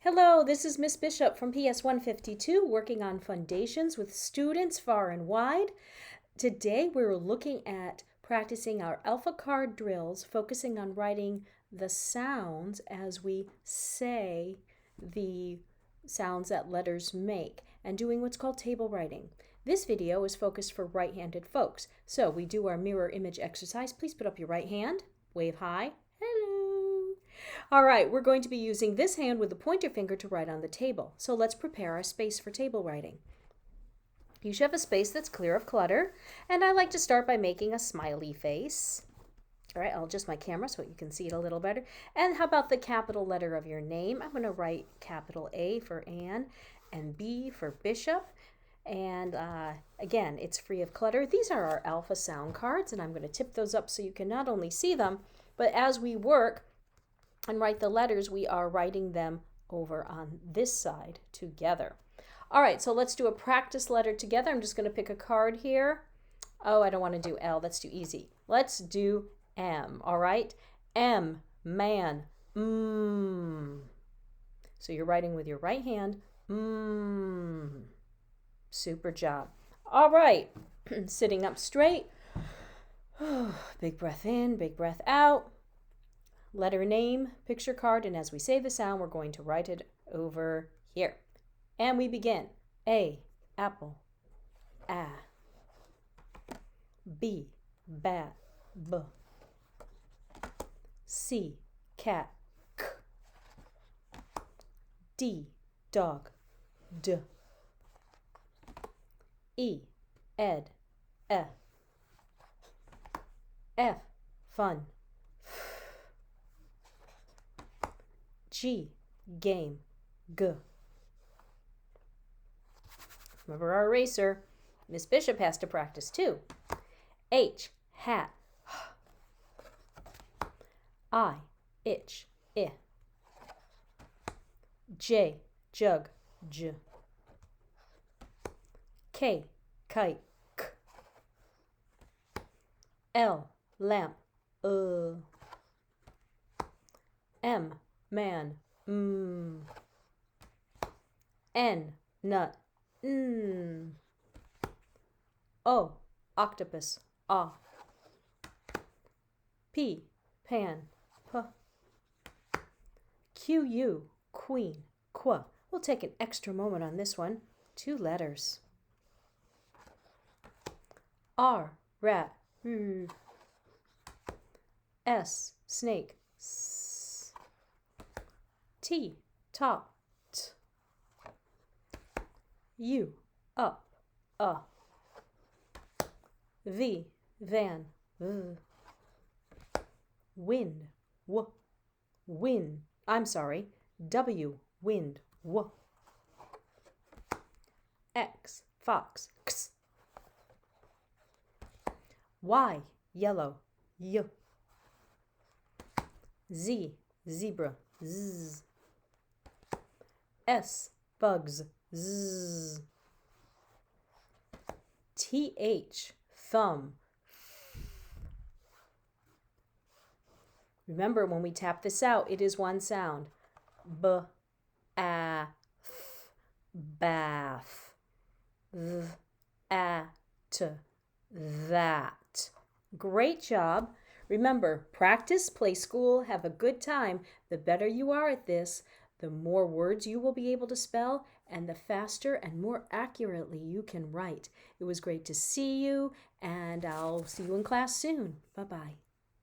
Hello, this is Miss Bishop from PS 152, working on FUNdations with students far and wide. Today we're looking at practicing our alpha card drills, focusing on writing the sounds as we say the sounds that letters make, and doing what's called table writing. This video is focused for right-handed folks. So we do our mirror image exercise. Please put up your right hand, wave high. Hello. All right, we're going to be using this hand with the pointer finger to write on the table. So let's prepare our space for table writing. You should have a space that's clear of clutter, and I like to start by making a smiley face. All right, I'll adjust my camera so you can see it a little better. And how about the capital letter of your name? I'm going to write capital A for Anne and B for Bishop. And again, it's free of clutter. These are our alpha sound cards, and I'm going to tip those up so you can not only see them, but as we work and write the letters, we are writing them over on this side together. All right, so let's do a practice letter together. I'm just going to pick a card here. Oh, I don't want to do L. That's too easy. Let's do M, all right? M, man, So you're writing with your right hand, Super job. All right, sitting up straight. Big breath in, big breath out. Letter name, picture card, and as we say the sound, we're going to write it over here. And we begin. A, apple. A. B, bat. B. C, cat. K. D, dog. D. E, ed. F. F, fun. G, game. G. Remember our eraser. Miss Bishop has to practice too. H, hat. I, itch. I. J, jug. J. K, kite. K. L, lamp. M, man. N, nut. O, octopus. Ah. P, pan. P. Q, U, queen. Qu. We'll take an extra moment on this one. 2 letters. R, rat. S, snake. S. T, top. T. U, up. V, van. V. Wind. W. Win. I'm sorry. W, wind. W. X, fox. X. Y, yellow. Y. Z, zebra. Z. S, bugs. Z. TH, thumb. Remember, when we tap this out, it is one sound. B, a, f, bath. V, a, t, that. Great job. Remember, practice, play school, have a good time. The better you are at this, the more words you will be able to spell, and the faster and more accurately you can write. It was great to see you, and I'll see you in class soon. Bye-bye.